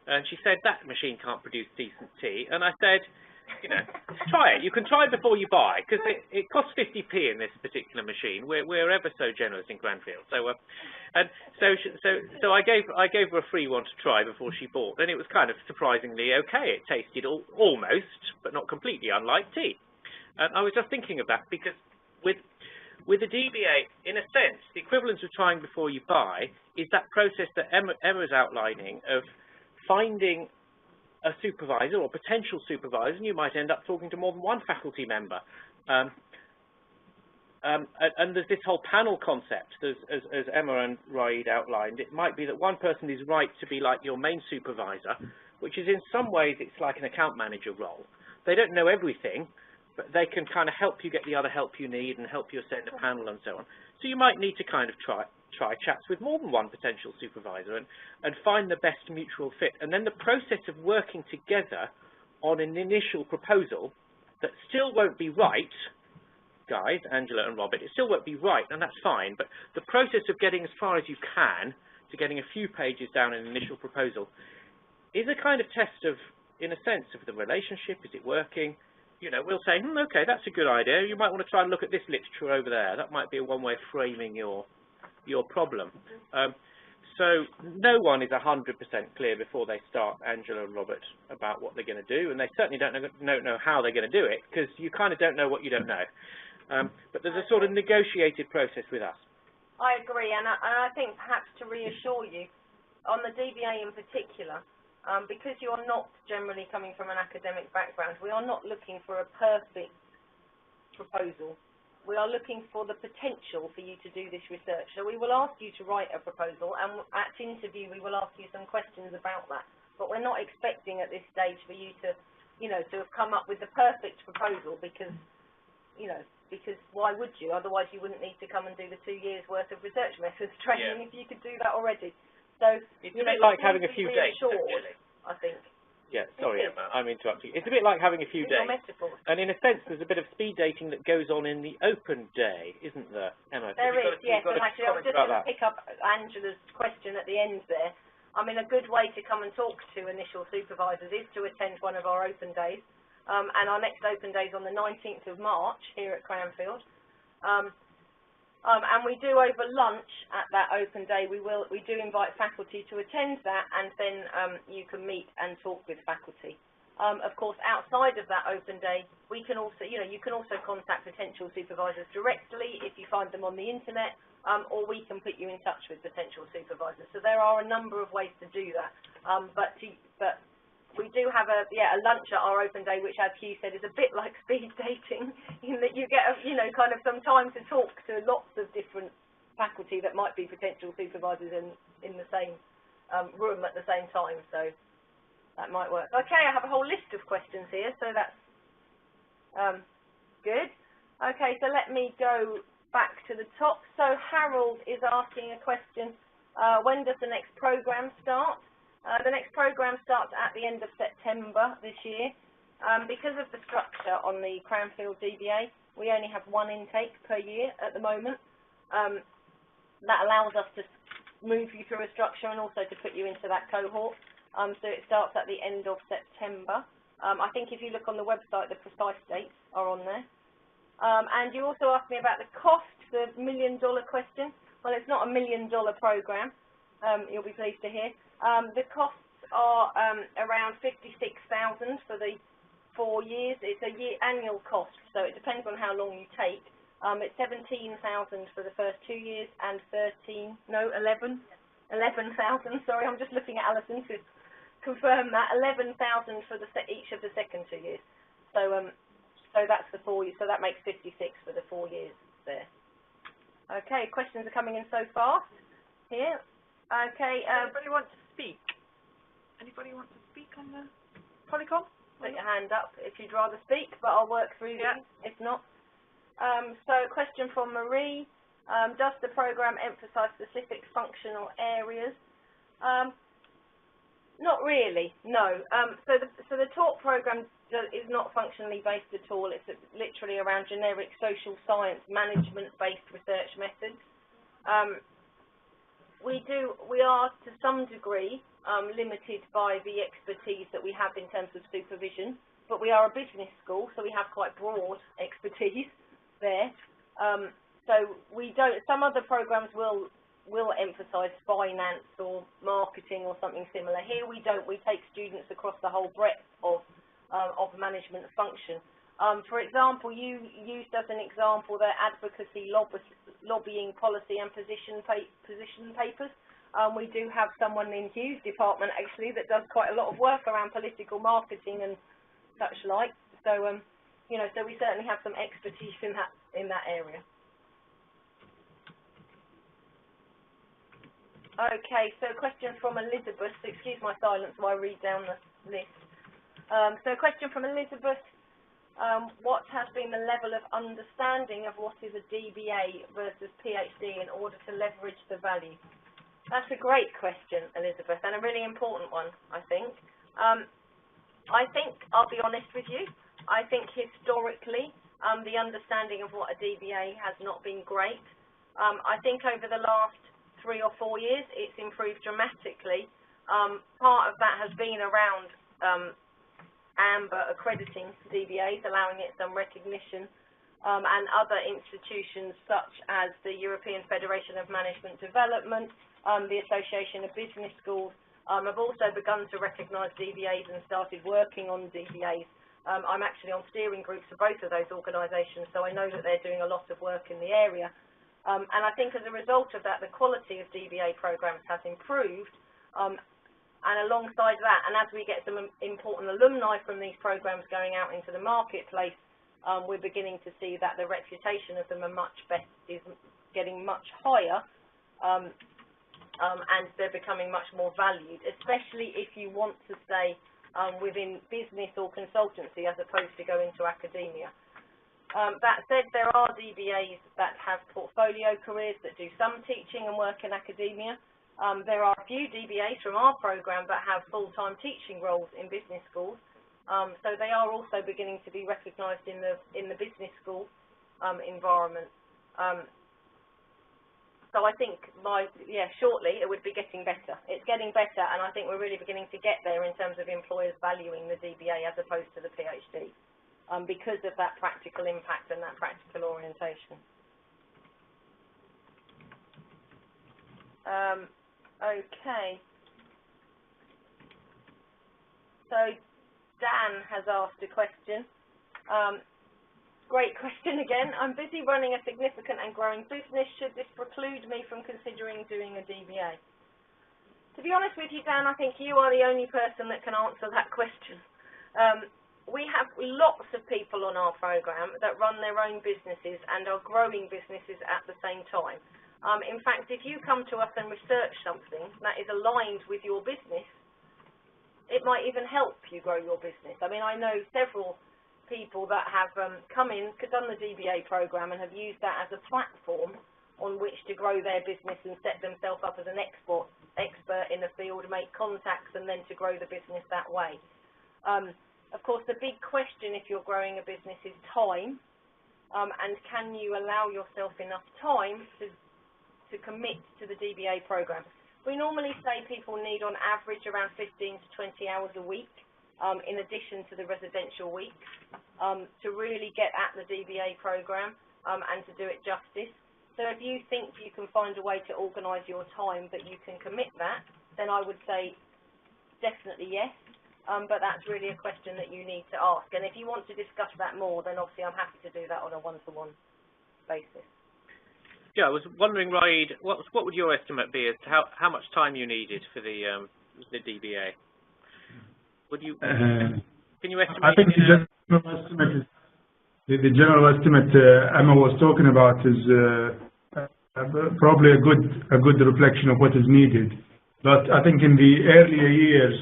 and she said that machine can't produce decent tea, and I said, try it. You can try before you buy, because it costs 50p in this particular machine. We're ever so generous in Cranfield. So I gave her a free one to try before she bought, and it was kind of surprisingly okay. It tasted almost, but not completely, unlike tea. And I was just thinking of that because with the DBA, in a sense, the equivalent of trying before you buy is that process that Emma's outlining of finding a supervisor or potential supervisor, and you might end up talking to more than one faculty member. And there's this whole panel concept, as Emma and Raied outlined. It might be that one person is right to be like your main supervisor, which is in some ways it's like an account manager role. They don't know everything, but they can kind of help you get the other help you need and help you ascend a panel and so on. So you might need to kind of try chats with more than one potential supervisor and find the best mutual fit. And then the process of working together on an initial proposal that still won't be right, guys, Angela and Robert, it still won't be right, and that's fine, but the process of getting as far as you can to getting a few pages down an initial proposal is a kind of test of, in a sense, of the relationship. Is it working? We'll say, okay, that's a good idea. You might want to try and look at this literature over there. That might be one way of framing your problem. So no one is 100% clear before they start, Angela and Robert, about what they're going to do, and they certainly don't know how they're going to do it, because you kind of don't know what you don't know. But there's a sort of negotiated process with us. I agree, and I think perhaps to reassure you, on the DBA in particular, because you are not generally coming from an academic background, we are not looking for a perfect proposal. We are looking for the potential for you to do this research. So we will ask you to write a proposal, and at interview we will ask you some questions about that. But we're not expecting at this stage for you to, to have come up with the perfect proposal, because, because why would you? Otherwise you wouldn't need to come and do the 2 years worth of research methods training if you could do that already. So it's a bit like having a few days, I think. Yeah, sorry, Emma, I'm interrupting. It's a bit like having a few days. And in a sense, there's a bit of speed dating that goes on in the open day, isn't there, Emma? There is, yes. And actually, I was just going to pick up Angela's question at the end there. I mean, a good way to come and talk to initial supervisors is to attend one of our open days. And our next open day is on the 19th of March here at Cranfield. And we do over lunch at that open day, we do invite faculty to attend that, and then you can meet and talk with faculty. Of course, outside of that open day, we can also, you can also contact potential supervisors directly if you find them on the internet, or we can put you in touch with potential supervisors. So there are a number of ways to do that. But we do have a lunch at our open day, which, as Hugh said, is a bit like speed dating, in that you get kind of some time to talk to lots of different faculty that might be potential supervisors in the same room at the same time. So that might work. Okay, I have a whole list of questions here, so that's good. Okay, so let me go back to the top. So Harold is asking a question: when does the next program start? The next program starts at the end of September this year. Because of the structure on the Cranfield DBA, we only have one intake per year at the moment. That allows us to move you through a structure and also to put you into that cohort. So it starts at the end of September. I think if you look on the website, the precise dates are on there. And you also asked me about the cost, the $1 million question. Well, it's not a $1 million program, you'll be pleased to hear. The costs are around $56,000 for the 4 years. It's a annual cost, so it depends on how long you take. It's $17,000 for the first 2 years and 11,000. Sorry, I'm just looking at Alison to confirm that. 11,000 for each of the second 2 years. So that's the 4 years. So that makes 56 for the 4 years there. Okay, questions are coming in so fast here. Okay. Anybody want to speak? Anybody want to speak on the Polycom? Put your hand up if you'd rather speak, but I'll work through these if not. So question from Marie: does the program emphasise specific functional areas? Not really, no. So the talk program is not functionally based at all. It's literally around generic social science management-based research methods. We are to some degree limited by the expertise that we have in terms of supervision, but we are a business school, so we have quite broad expertise there. So we don't. Some other programs will emphasise finance or marketing or something similar. Here we don't. We take students across the whole breadth of management function. For example, you used as an example their advocacy, lobbying, policy and position papers. We do have someone in Hugh's department actually that does quite a lot of work around political marketing and such like. So so we certainly have some expertise in that area. Okay, so a question from Elizabeth. Excuse my silence while I read down the list. So a question from Elizabeth. What has been the level of understanding of what is a DBA versus PhD in order to leverage the value? That's a great question, Elizabeth, and a really important one, I think. I'll be honest with you, I think historically the understanding of what a DBA has not been great. I think over the last 3 or 4 years it's improved dramatically. Part of that has been around AMBER accrediting DBAs, allowing it some recognition. and other institutions such as the European Federation of Management Development, the Association of Business Schools, have also begun to recognise DBAs and started working on DBAs. I'm actually on steering groups for both of those organisations, so I know that they're doing a lot of work in the area. And I think as a result of that, the quality of DBA programmes has improved. And alongside that, and as we get some important alumni from these programmes going out into the marketplace, we're beginning to see that the reputation of them is getting much higher, and they're becoming much more valued, especially if you want to stay within business or consultancy as opposed to go into academia. That said, there are DBAs that have portfolio careers that do some teaching and work in academia. There are a few DBAs from our programme that have full-time teaching roles in business schools. So they are also beginning to be recognised in the business school environment. So I think shortly it would be getting better. It's getting better, and I think we're really beginning to get there in terms of employers valuing the DBA as opposed to the PhD, because of that practical impact and that practical orientation. Okay. So Dan has asked a question. Great question again. I'm busy running a significant and growing business. Should this preclude me from considering doing a DBA? To be honest with you, Dan, I think you are the only person that can answer that question. We have lots of people on our programme that run their own businesses and are growing businesses at the same time. In fact, if you come to us and research something that is aligned with your business, it might even help you grow your business. I mean, I know several people that have come in, done the DBA programme and have used that as a platform on which to grow their business and set themselves up as an expert in the field, make contacts, and then to grow the business that way. Of course, the big question if you're growing a business is time, and can you allow yourself enough time to commit to the DBA programme. We normally say people need on average around 15 to 20 hours a week, in addition to the residential weeks, to really get at the DBA programme and to do it justice. So if you think you can find a way to organise your time that you can commit that, then I would say definitely yes, but that's really a question that you need to ask. And if you want to discuss that more, then obviously I'm happy to do that on a one-to-one basis. Yeah, I was wondering, Raied, what would your estimate be as to how much time you needed for the DBA? Would you can you estimate? I think the general estimate Emma was talking about is probably a good reflection of what is needed. But I think in the earlier years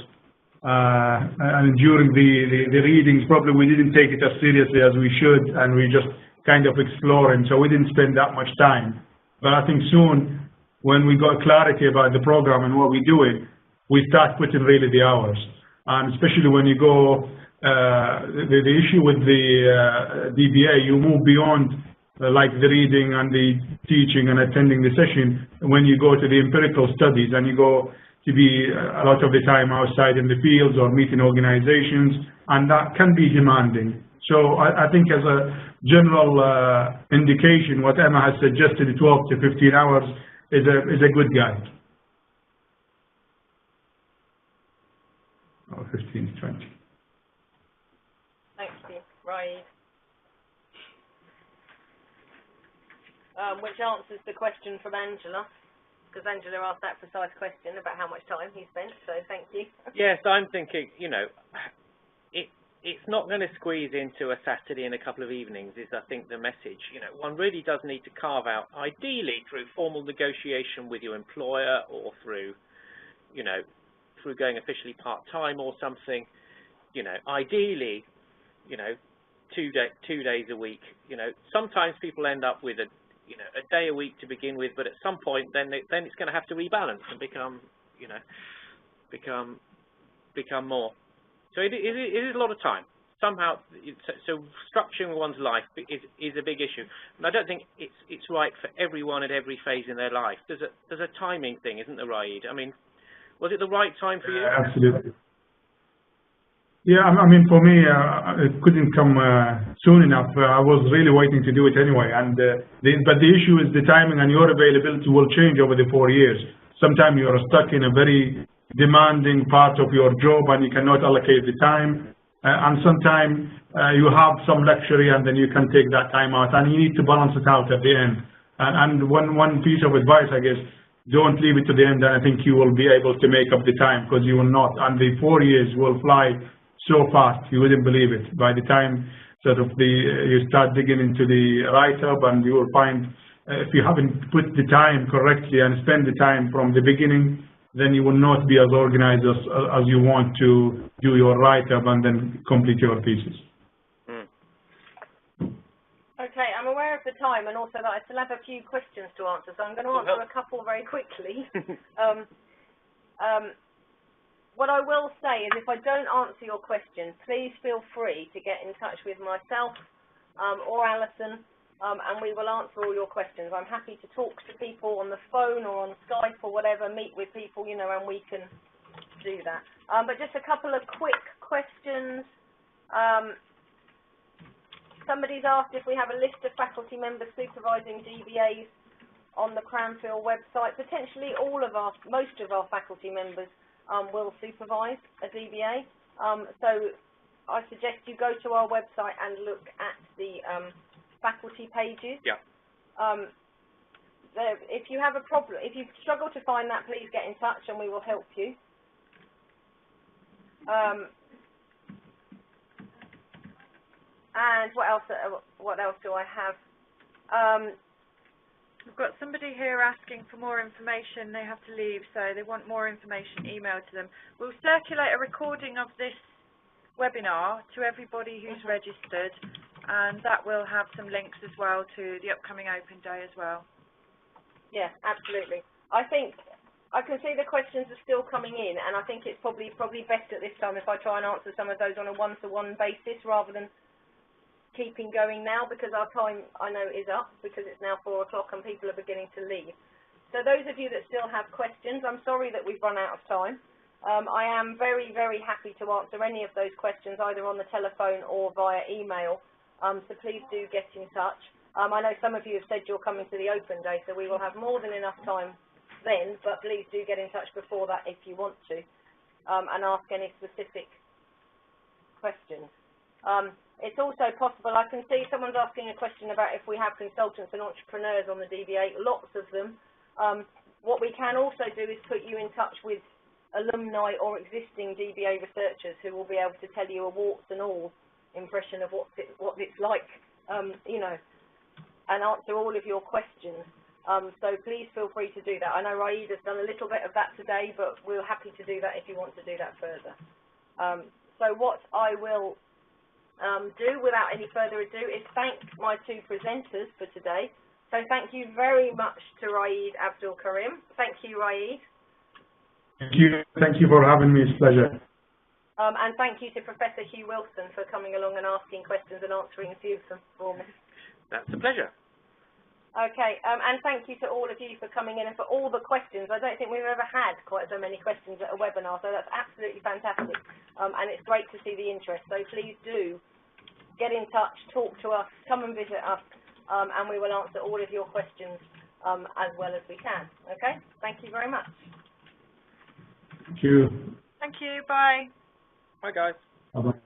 and during the readings, probably we didn't take it as seriously as we should, and we just kind of exploring, so we didn't spend that much time. But I think soon, when we got clarity about the program and what we're doing, we start putting really the hours. And especially when you go, the issue with the DBA, you move beyond like the reading and the teaching and attending the session when you go to the empirical studies, and you go to be a lot of the time outside in the fields or meeting organizations, and that can be demanding. So I think as a general indication, what Emma has suggested, 12 to 15 hours is a good guide. Or 15 to 20. Thank you, Raied. Which answers the question from Angela, because Angela asked that precise question about how much time he spent, so thank you. Yes, I'm thinking, you know, it's not going to squeeze into a Saturday and a couple of evenings is, I think, the message. You know, one really does need to carve out, ideally through formal negotiation with your employer or through, you know, through going officially part-time or something, you know, ideally, you know, two days a week. You know, sometimes people end up with a day a week to begin with, but at some point then it's going to have to rebalance and become, you know, become more. So it is a lot of time. Somehow, so structuring one's life is a big issue, and I don't think it's right for everyone at every phase in their life. There's a timing thing, isn't there, Raied? I mean, was it the right time for you? Absolutely. Yeah, I mean, for me, it couldn't come soon enough. I was really waiting to do it anyway. And but the issue is the timing, and your availability will change over the 4 years. Sometimes you're stuck in a very demanding part of your job, and you cannot allocate the time. And sometimes you have some luxury, and then you can take that time out, and you need to balance it out at the end. And one piece of advice, I guess, don't leave it to the end, and I think you will be able to make up the time, because you will not. And the 4 years will fly so fast, you wouldn't believe it. By the time sort of you start digging into the write-up, and you will find if you haven't put the time correctly and spend the time from the beginning, then you will not be as organized as you want to do your write-up and then complete your thesis. Okay, I'm aware of the time, and also that I still have a few questions to answer, so I'm going to answer a couple very quickly. What I will say is, if I don't answer your question, please feel free to get in touch with myself or Alison, and we will answer all your questions. I'm happy to talk to people on the phone or on Skype or whatever, meet with people, you know, and we can do that. But just a couple of quick questions. Somebody's asked if we have a list of faculty members supervising DBAs on the Cranfield website. Potentially most of our faculty members will supervise a DBA. So I suggest you go to our website and look at the faculty pages. Yeah. If you have a problem, if you struggle to find that, please get in touch and we will help you. And what else do I have? We've got somebody here asking for more information. They have to leave, so they want more information emailed to them. We'll circulate a recording of this webinar to everybody who's registered, and that will have some links as well to the upcoming open day as well. Yeah, absolutely. I think I can see the questions are still coming in, and I think it's probably best at this time if I try and answer some of those on a one-to-one basis rather than keeping going now, because our time, I know, is up, because it's now 4 o'clock and people are beginning to leave. So those of you that still have questions, I'm sorry that we've run out of time. I am very, very happy to answer any of those questions, either on the telephone or via email, so please do get in touch. I know some of you have said you're coming to the open day, so we will have more than enough time then, but please do get in touch before that if you want to, and ask any specific questions. It's also possible, I can see someone's asking a question about if we have consultants and entrepreneurs on the DBA, lots of them. What we can also do is put you in touch with alumni or existing DBA researchers who will be able to tell you a warts and all impression of what it's like, you know, and answer all of your questions. So please feel free to do that. I know Raied has done a little bit of that today, but we're happy to do that if you want to do that further. So what I will do without any further ado is thank my two presenters for today. So thank you very much to Raied Abdul-Karim. Thank you, Raied. Thank you. Thank you for having me. It's a pleasure. And thank you to Professor Hugh Wilson for coming along and asking questions and answering a few of them for me. That's a pleasure. Okay, and thank you to all of you for coming in and for all the questions. I don't think we've ever had quite so many questions at a webinar, so that's absolutely fantastic. And it's great to see the interest. So please do get in touch, talk to us, come and visit us, and we will answer all of your questions as well as we can. Okay? Thank you very much. Thank you. Thank you. Bye. Bye, guys. Bye-bye.